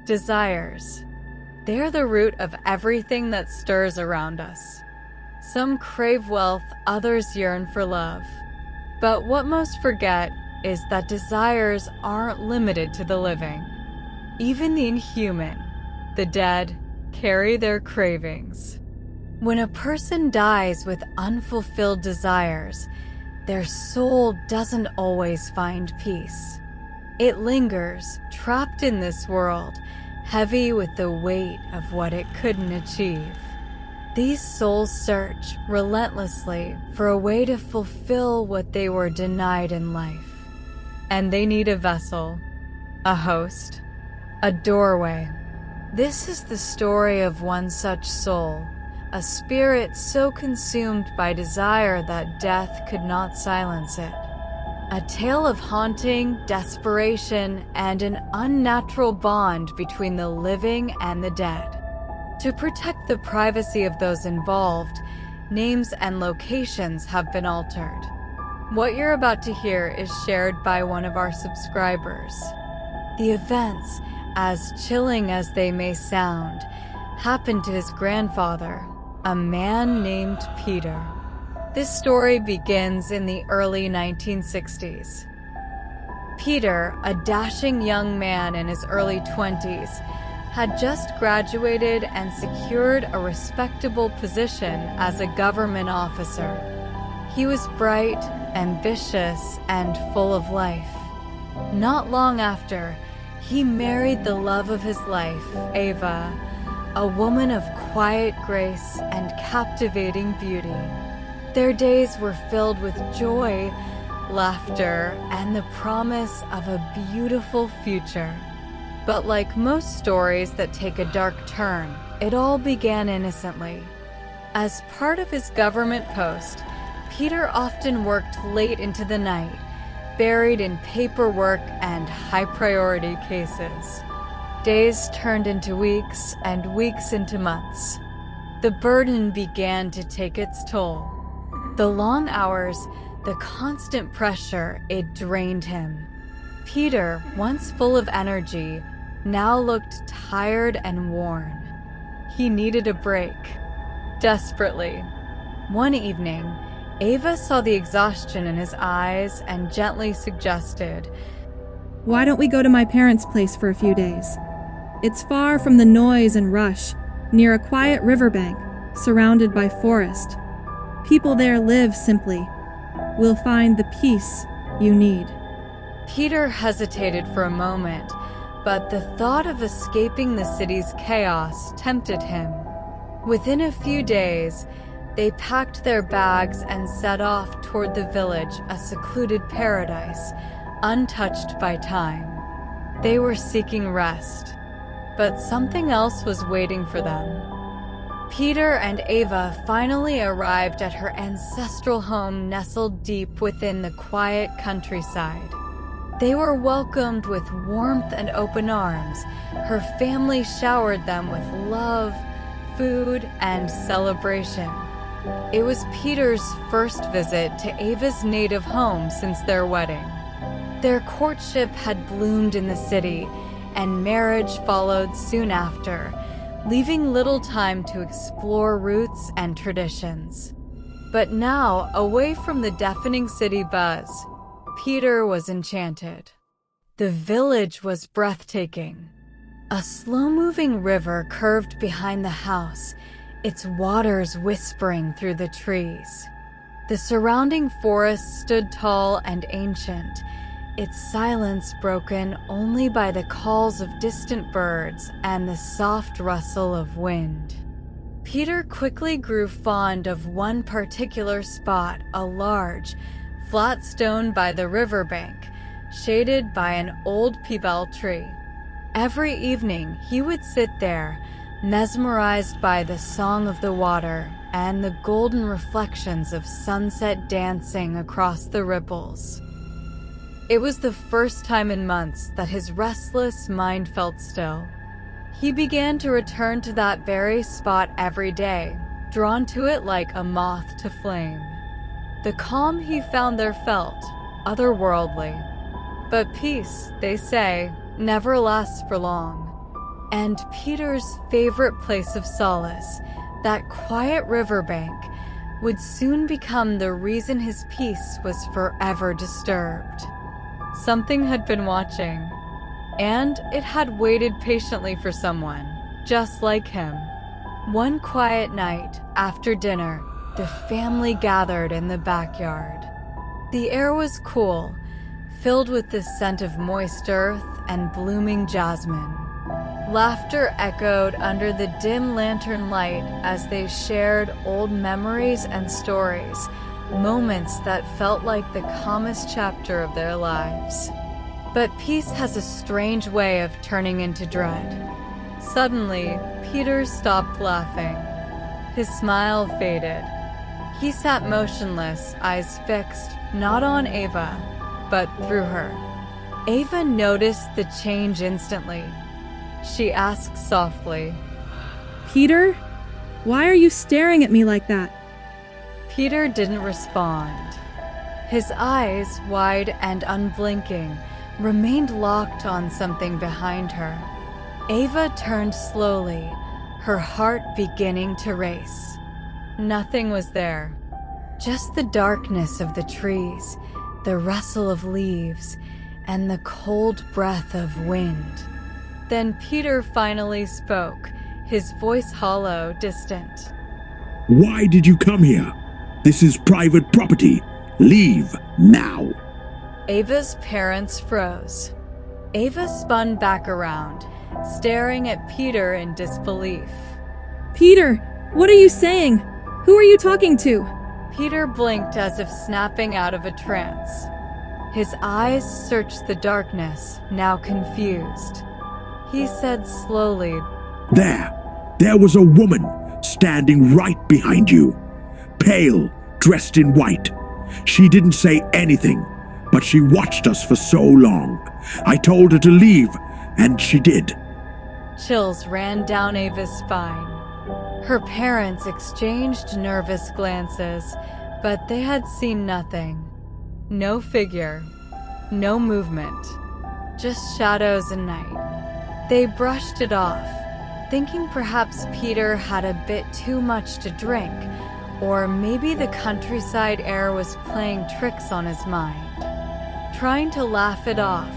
Desires. They're the root of everything that stirs around us. Some crave wealth, others yearn for love. But what most forget is that desires aren't limited to the living. Even the inhuman, the dead, carry their cravings. When a person dies with unfulfilled desires, their soul doesn't always find peace. It lingers, trapped in this world, heavy with the weight of what it couldn't achieve. These souls search relentlessly for a way to fulfill what they were denied in life. And they need a vessel, a host, a doorway. This is the story of one such soul, a spirit so consumed by desire that death could not silence it. A tale of haunting, desperation, and an unnatural bond between the living and the dead. To protect the privacy of those involved, names and locations have been altered. What you're about to hear is shared by one of our subscribers. The events, as chilling as they may sound, happened to his grandfather, a man named Peter. This story begins in the early 1960s. Peter, a dashing young man in his early 20s, had just graduated and secured a respectable position as a government officer. He was bright, ambitious, and full of life. Not long after, he married the love of his life, Ava, a woman of quiet grace and captivating beauty. Their days were filled with joy, laughter, and the promise of a beautiful future. But like most stories that take a dark turn, it all began innocently. As part of his government post, Peter often worked late into the night, buried in paperwork and high-priority cases. Days turned into weeks, and weeks into months. The burden began to take its toll. The long hours, the constant pressure, it drained him. Peter, once full of energy, now looked tired and worn. He needed a break. Desperately. One evening, Ava saw the exhaustion in his eyes and gently suggested, "Why don't we go to my parents' place for a few days? It's far from the noise and rush, near a quiet riverbank, surrounded by forest. People there live simply. We'll find the peace you need." Peter hesitated for a moment, but the thought of escaping the city's chaos tempted him. Within a few days, they packed their bags and set off toward the village, a secluded paradise, untouched by time. They were seeking rest, but something else was waiting for them. Peter and Ava finally arrived at her ancestral home nestled deep within the quiet countryside. They were welcomed with warmth and open arms. Her family showered them with love, food, and celebration. It was Peter's first visit to Ava's native home since their wedding. Their courtship had bloomed in the city, and marriage followed soon after, leaving little time to explore roots and traditions. But now, away from the deafening city buzz, Peter was enchanted. The village was breathtaking. A slow-moving river curved behind the house, its waters whispering through the trees. The surrounding forest stood tall and ancient, its silence broken only by the calls of distant birds and the soft rustle of wind. Peter quickly grew fond of one particular spot, a large, flat stone by the riverbank, shaded by an old peepal tree. Every evening he would sit there, mesmerized by the song of the water and the golden reflections of sunset dancing across the ripples. It was the first time in months that his restless mind felt still. He began to return to that very spot every day, drawn to it like a moth to flame. The calm he found there felt otherworldly. But peace, they say, never lasts for long. And Peter's favorite place of solace, that quiet riverbank, would soon become the reason his peace was forever disturbed. Something had been watching, and it had waited patiently for someone, just like him. One quiet night, after dinner, the family gathered in the backyard. The air was cool, filled with the scent of moist earth and blooming jasmine. Laughter echoed under the dim lantern light as they shared old memories and stories, moments that felt like the calmest chapter of their lives. But peace has a strange way of turning into dread. Suddenly, Peter stopped laughing. His smile faded. He sat motionless, eyes fixed, not on Ava, but through her. Ava noticed the change instantly. She asked softly, Peter, why are you staring at me like that? Peter didn't respond. His eyes, wide and unblinking, remained locked on something behind her. Ava turned slowly, her heart beginning to race. Nothing was there, just the darkness of the trees, the rustle of leaves, and the cold breath of wind. Then Peter finally spoke, his voice hollow, distant. Why did you come here? This is private property. Leave now. Ava's parents froze. Ava spun back around, staring at Peter in disbelief. Peter, what are you saying? Who are you talking to? Peter blinked as if snapping out of a trance. His eyes searched the darkness, now confused. He said slowly, There was a woman standing right behind you, pale, dressed in white. She didn't say anything, but she watched us for so long. I told her to leave, and she did. Chills ran down Ava's spine. Her parents exchanged nervous glances, but they had seen nothing. No figure, no movement, just shadows and night. They brushed it off, thinking perhaps Peter had a bit too much to drink, or maybe the countryside air was playing tricks on his mind. Trying to laugh it off,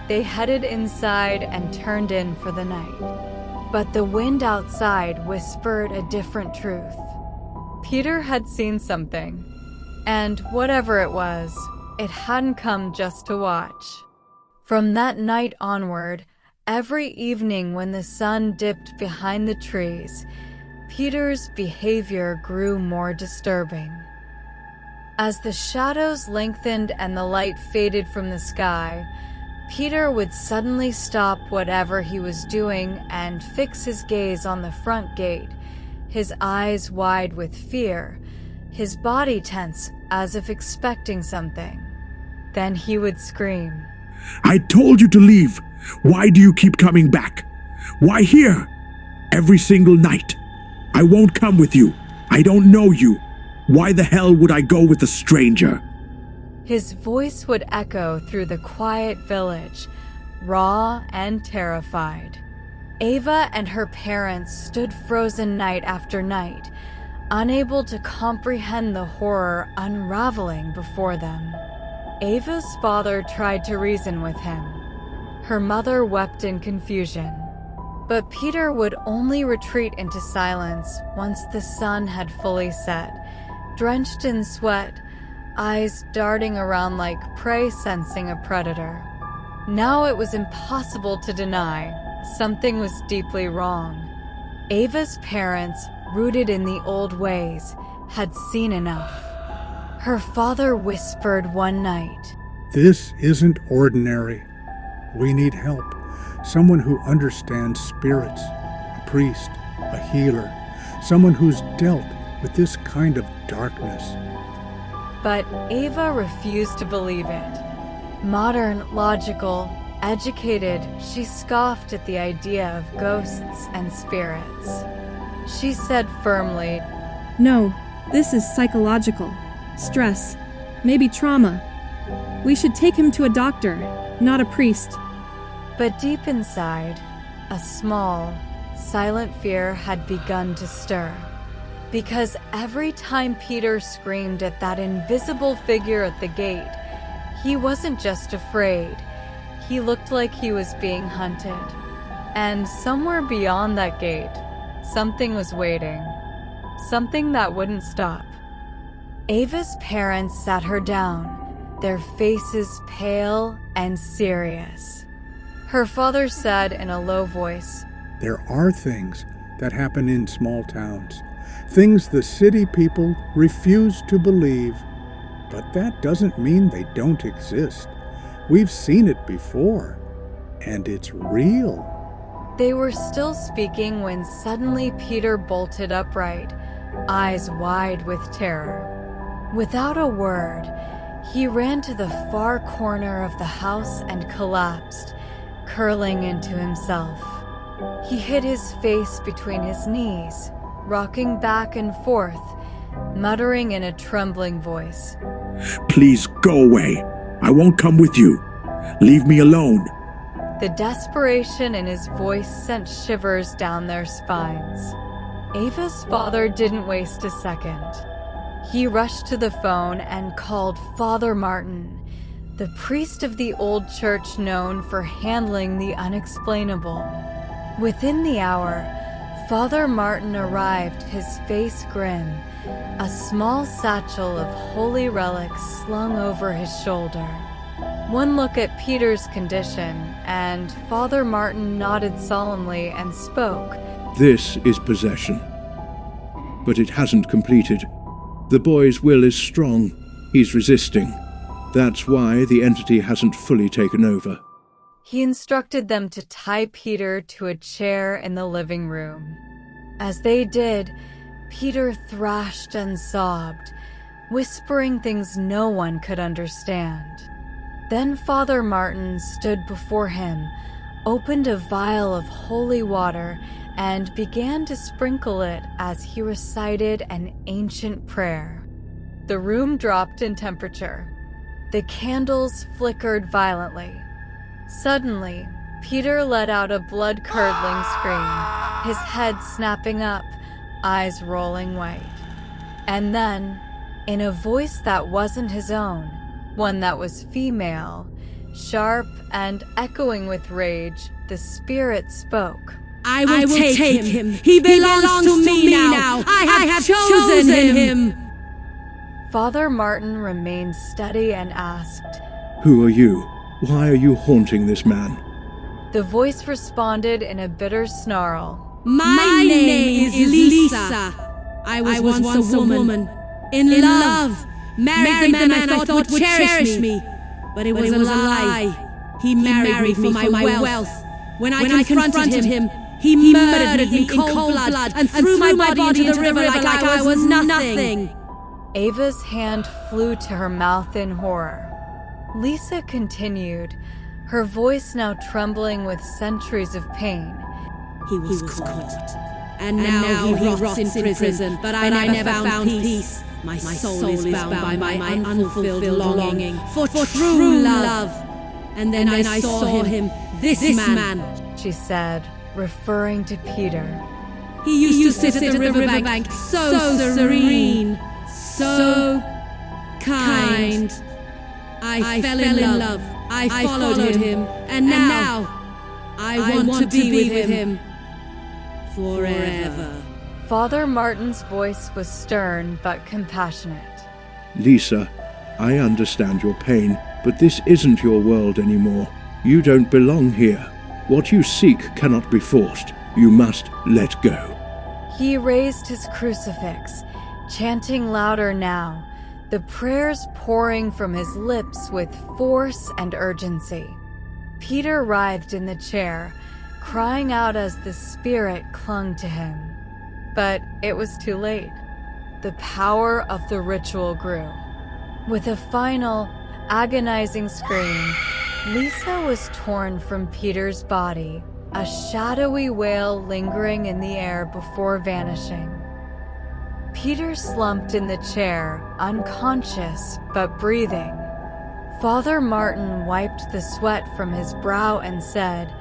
they headed inside and turned in for the night. But the wind outside whispered a different truth. Peter had seen something, and whatever it was, it hadn't come just to watch. From that night onward, every evening when the sun dipped behind the trees, Peter's behavior grew more disturbing. As the shadows lengthened and the light faded from the sky, Peter would suddenly stop whatever he was doing and fix his gaze on the front gate, his eyes wide with fear, his body tense as if expecting something. Then he would scream, I told you to leave. Why do you keep coming back? Why here? Every single night. I won't come with you. I don't know you. Why the hell would I go with a stranger? His voice would echo through the quiet village, raw and terrified. Ava and her parents stood frozen night after night, unable to comprehend the horror unraveling before them. Ava's father tried to reason with him. Her mother wept in confusion. But Peter would only retreat into silence once the sun had fully set, drenched in sweat, eyes darting around like prey sensing a predator. Now it was impossible to deny something was deeply wrong. Ava's parents, rooted in the old ways, had seen enough. Her father whispered one night, This isn't ordinary. We need help. Someone who understands spirits, a priest, a healer, someone who's dealt with this kind of darkness. But Ava refused to believe it. Modern, logical, educated, she scoffed at the idea of ghosts and spirits. She said firmly, No, this is psychological. Stress. Maybe trauma. We should take him to a doctor, not a priest. but deep inside, A small, silent fear had begun to stir. Because every time Peter screamed at that invisible figure at the gate, he wasn't just afraid. He looked like he was being hunted. And somewhere beyond that gate, something was waiting. Something that wouldn't stop. Ava's parents sat her down, their faces pale and serious. Her father said in a low voice, There are things that happen in small towns, things the city people refuse to believe. But that doesn't mean they don't exist. We've seen it before, and it's real. They were still speaking when suddenly Peter bolted upright, eyes wide with terror. Without a word, he ran to the far corner of the house and collapsed, curling into himself. He hid his face between his knees, rocking back and forth, muttering in a trembling voice. Please go away. I won't come with you. Leave me alone. The desperation in his voice sent shivers down their spines. Ava's father didn't waste a second. He rushed to the phone and called Father Martin, the priest of the old church known for handling the unexplainable. Within the hour, Father Martin arrived, his face grim, a small satchel of holy relics slung over his shoulder. One look at Peter's condition, and Father Martin nodded solemnly and spoke. This is possession. But it hasn't completed. The boy's will is strong. He's resisting. That's why the entity hasn't fully taken over. He instructed them to tie Peter to a chair in the living room. As they did, Peter thrashed and sobbed, whispering things no one could understand. Then Father Martin stood before him, opened a vial of holy water, and began to sprinkle it as he recited an ancient prayer. The room dropped in temperature. The candles flickered violently. Suddenly, Peter let out a blood-curdling scream, his head snapping up, eyes rolling white. And then, in a voice that wasn't his own, one that was female, sharp and echoing with rage, the spirit spoke. I will take him. He belongs to me now. I have chosen him. Father Martin remained steady and asked, Who are you? Why are you haunting this man? The voice responded in a bitter snarl. My name is Lisa. I was once a woman, in love, married the man I thought would cherish me. But it was a lie. He married me for my wealth. When I confronted him, he murdered me in cold blood and threw my body into the river like I was nothing. Ava's hand flew to her mouth in horror. Lisa continued, her voice now trembling with centuries of pain. He was caught, and now he rots in prison, but I never found peace. My soul is bound by my unfulfilled longing for true love. And then I saw him, this man, she said, referring to Peter. He used to sit at the riverbank, so serene, so kind. I fell in love. I followed him, and now I want to be with him forever. Father Martin's voice was stern but compassionate. Lisa, I understand your pain, but this isn't your world anymore. You don't belong here. What you seek cannot be forced. You must let go. He raised his crucifix, chanting louder now, the prayers pouring from his lips with force and urgency. Peter writhed in the chair, crying out as the spirit clung to him. But it was too late. The power of the ritual grew. With a final, agonizing scream, Lisa was torn from Peter's body, a shadowy wail lingering in the air before vanishing. Peter slumped in the chair, unconscious but breathing. Father Martin wiped the sweat from his brow and said,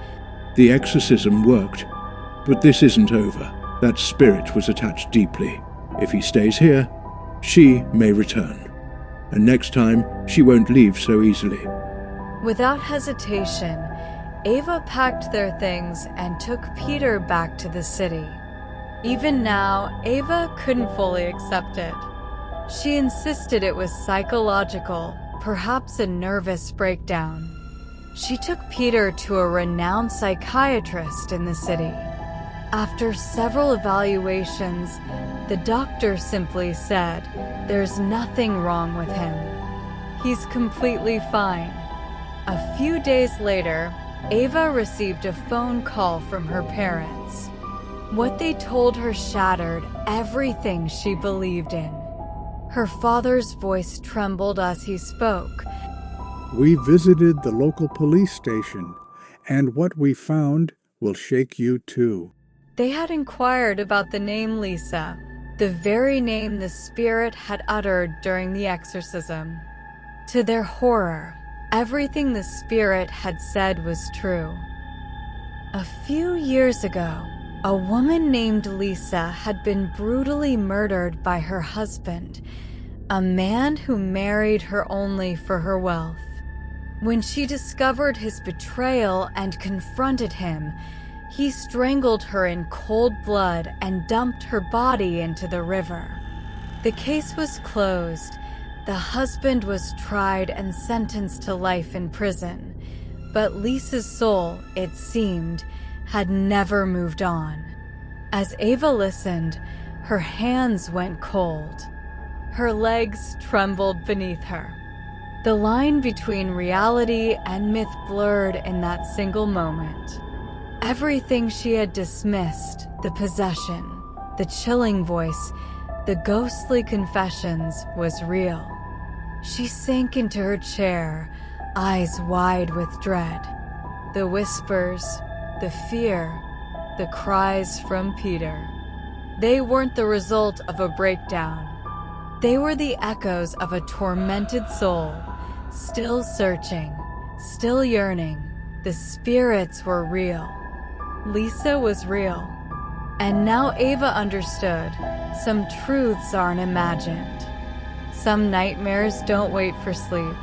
The exorcism worked, but this isn't over. That spirit was attached deeply. If he stays here, she may return. And next time, she won't leave so easily. Without hesitation, Ava packed their things and took Peter back to the city. Even now, Ava couldn't fully accept it. She insisted it was psychological, perhaps a nervous breakdown. She took Peter to a renowned psychiatrist in the city. After several evaluations, the doctor simply said, "There's nothing wrong with him. He's completely fine." A few days later, Ava received a phone call from her parents. What they told her shattered everything she believed in. Her father's voice trembled as he spoke. We visited the local police station, and what we found will shake you too. They had inquired about the name Lisa, the very name the spirit had uttered during the exorcism. To their horror, everything the spirit had said was true. A few years ago, a woman named Lisa had been brutally murdered by her husband, a man who married her only for her wealth. When she discovered his betrayal and confronted him, he strangled her in cold blood and dumped her body into the river. The case was closed. The husband was tried and sentenced to life in prison, but Lisa's soul, it seemed, had never moved on. As Ava listened, her hands went cold. Her legs trembled beneath her. The line between reality and myth blurred in that single moment. Everything she had dismissed, the possession, the chilling voice, the ghostly confessions, was real. She sank into her chair, eyes wide with dread. The whispers, the fear, the cries from Peter. They weren't the result of a breakdown. They were the echoes of a tormented soul, still searching, still yearning. The spirits were real. Lisa was real. And now Ava understood. Some truths aren't imagined. Some nightmares don't wait for sleep.